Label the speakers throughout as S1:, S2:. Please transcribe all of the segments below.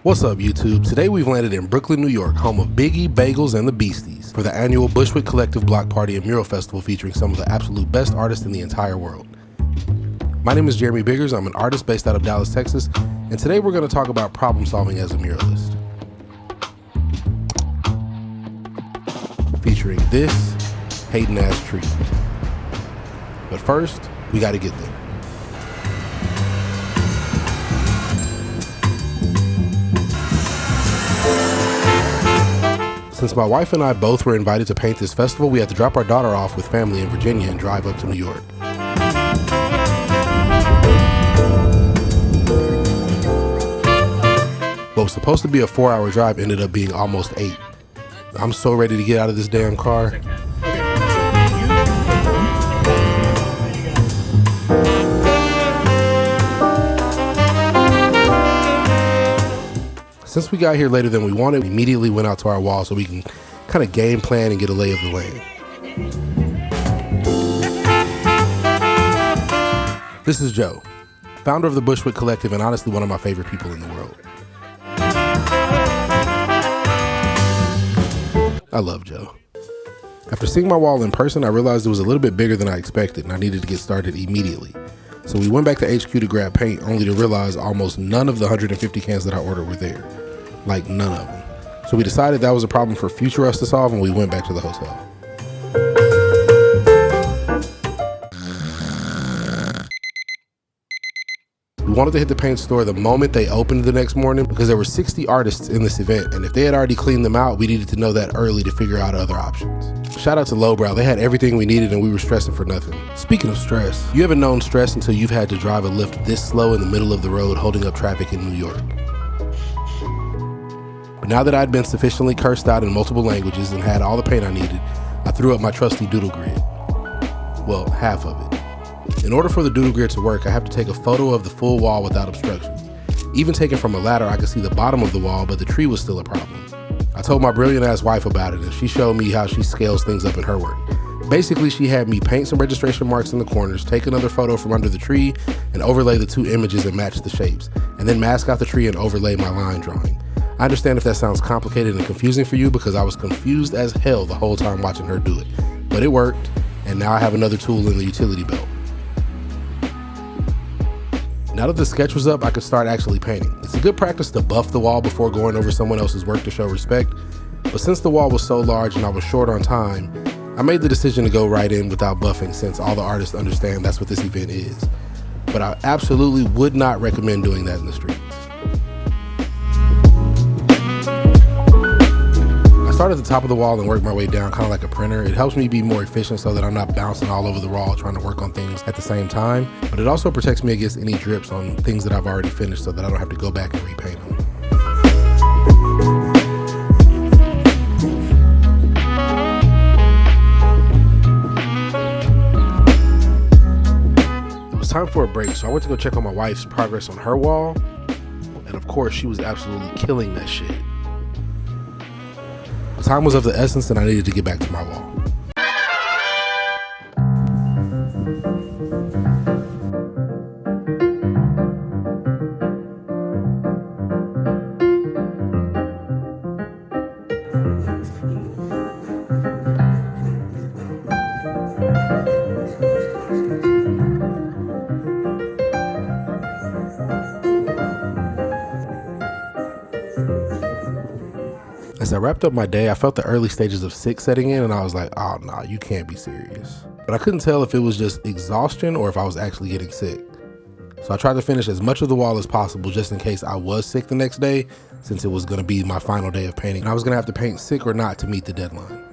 S1: What's up, YouTube? Today we've landed in Brooklyn, New York, home of Biggie, Bagels, and the Beasties, for the annual Bushwick Collective Block Party and Mural Festival featuring some of the absolute best artists in the entire world. My name is Jeremy Biggers. I'm an artist based out of Dallas, Texas, and today we're going to talk about problem solving as a muralist. Featuring this hating-ass tree. But first, we got to get there. Since my wife and I both were invited to paint this festival, we had to drop our daughter off with family in Virginia and drive up to New York. What was supposed to be a 4-hour drive ended up being almost 8. I'm so ready to get out of this damn car. Since we got here later than we wanted, we immediately went out to our wall so we can kind of game plan and get a lay of the land. This is Joe, founder of the Bushwick Collective and honestly one of my favorite people in the world. I love Joe. After seeing my wall in person, I realized it was a little bit bigger than I expected and I needed to get started immediately. So we went back to HQ to grab paint, only to realize almost none of the 150 cans that I ordered were there. Like, none of them. So we decided that was a problem for future us to solve, and we went back to the hotel. We wanted to hit the paint store the moment they opened the next morning because there were 60 artists in this event, and if they had already cleaned them out, we needed to know that early to figure out other options. Shout out to Lowbrow, they had everything we needed and we were stressing for nothing. Speaking of stress, you haven't known stress until you've had to drive a lift this slow in the middle of the road holding up traffic in New York. But now that I'd been sufficiently cursed out in multiple languages and had all the paint I needed, I threw up my trusty Doodle Grid. Well, half of it. In order for the Doodle Grid to work, I have to take a photo of the full wall without obstructions. Even taken from a ladder, I could see the bottom of the wall, but the tree was still a problem. I told my brilliant ass wife about it and she showed me how she scales things up in her work. Basically, she had me paint some registration marks in the corners, take another photo from under the tree and overlay the two images and match the shapes, and then mask out the tree and overlay my line drawing. I understand if that sounds complicated and confusing for you because I was confused as hell the whole time watching her do it. But it worked, and now I have another tool in the utility belt. Now that the sketch was up, I could start actually painting. It's a good practice to buff the wall before going over someone else's work to show respect, but since the wall was so large and I was short on time, I made the decision to go right in without buffing since all the artists understand that's what this event is. But I absolutely would not recommend doing that in the streets. I start at the top of the wall and work my way down kind of like a printer. It helps me be more efficient so that I'm not bouncing all over the wall trying to work on things at the same time, but it also protects me against any drips on things that I've already finished so that I don't have to go back and repaint them. It was time for a break, so I went to go check on my wife's progress on her wall, and of course she was absolutely killing that shit. Time was of the essence and I needed to get back to my wall. As I wrapped up my day, I felt the early stages of sick setting in and I was like, oh no, you can't be serious. But I couldn't tell if it was just exhaustion or if I was actually getting sick. So I tried to finish as much of the wall as possible just in case I was sick the next day, since it was going to be my final day of painting. And I was going to have to paint sick or not to meet the deadline.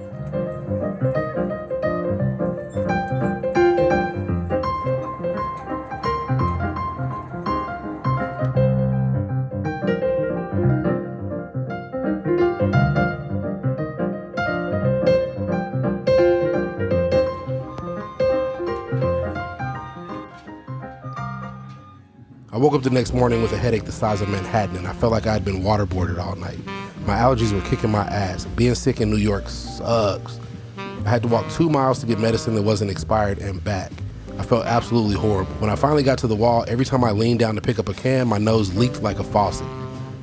S1: I woke up the next morning with a headache the size of Manhattan and I felt like I had been waterboarded all night. My allergies were kicking my ass. Being sick in New York sucks. I had to walk 2 miles to get medicine that wasn't expired and back. I felt absolutely horrible. When I finally got to the wall, every time I leaned down to pick up a can, my nose leaked like a faucet.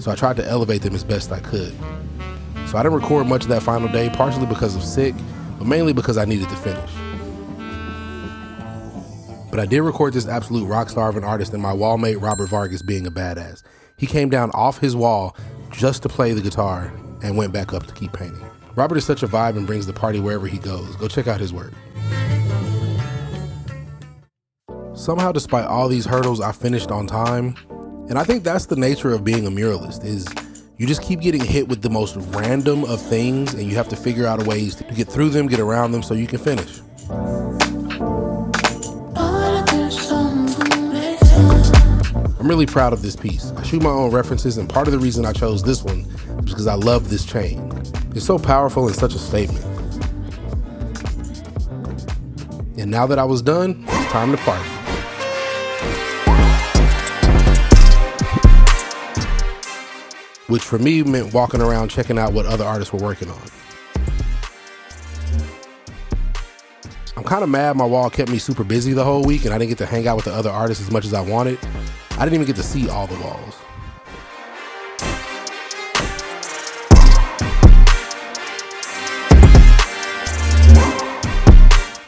S1: so I tried to elevate them as best I could. So I didn't record much of that final day, partially because I'm sick, but mainly because I needed to finish. But I did record this absolute rock star of an artist and my wallmate Robert Vargas being a badass. He came down off his wall just to play the guitar and went back up to keep painting. Robert is such a vibe and brings the party wherever he goes. Go check out his work. Somehow, despite all these hurdles, I finished on time. And I think that's the nature of being a muralist, is you just keep getting hit with the most random of things and you have to figure out ways to get through them, get around them so you can finish. I'm really proud of this piece. I shoot my own references, and part of the reason I chose this one is because I love this chain. It's so powerful and such a statement. And now that I was done, it's time to party. Which for me meant walking around checking out what other artists were working on. I'm kind of mad my wall kept me super busy the whole week and I didn't get to hang out with the other artists as much as I wanted. I didn't even get to see all the walls.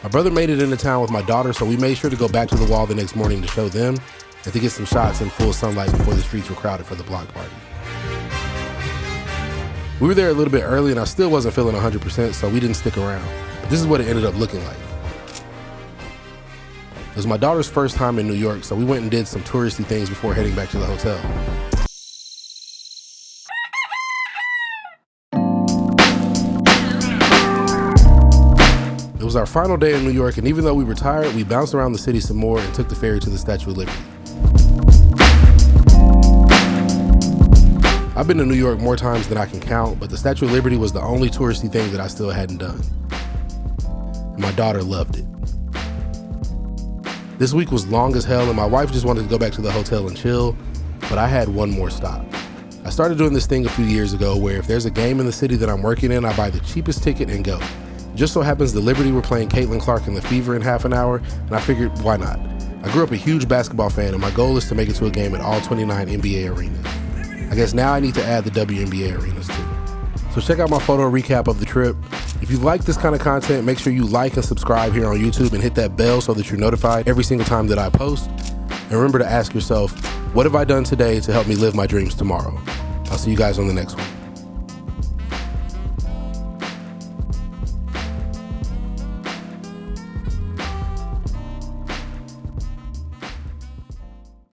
S1: My brother made it into town with my daughter, so we made sure to go back to the wall the next morning to show them and to get some shots in full sunlight before the streets were crowded for the block party. We were there a little bit early and I still wasn't feeling 100%, so we didn't stick around. But this is what it ended up looking like. It was my daughter's first time in New York, so we went and did some touristy things before heading back to the hotel. It was our final day in New York, and even though we were tired, we bounced around the city some more and took the ferry to the Statue of Liberty. I've been to New York more times than I can count, but the Statue of Liberty was the only touristy thing that I still hadn't done. And my daughter loved it. This week was long as hell and my wife just wanted to go back to the hotel and chill, but I had one more stop. I started doing this thing a few years ago where if there's a game in the city that I'm working in, I buy the cheapest ticket and go. Just so happens the Liberty were playing Caitlin Clark and the Fever in half an hour, and I figured, why not? I grew up a huge basketball fan and my goal is to make it to a game at all 29 NBA arenas. I guess now I need to add the WNBA arenas too. So check out my photo recap of the trip. If you like this kind of content, make sure you like and subscribe here on YouTube and hit that bell so that you're notified every single time that I post. And remember to ask yourself, what have I done today to help me live my dreams tomorrow? I'll see you guys on the next one.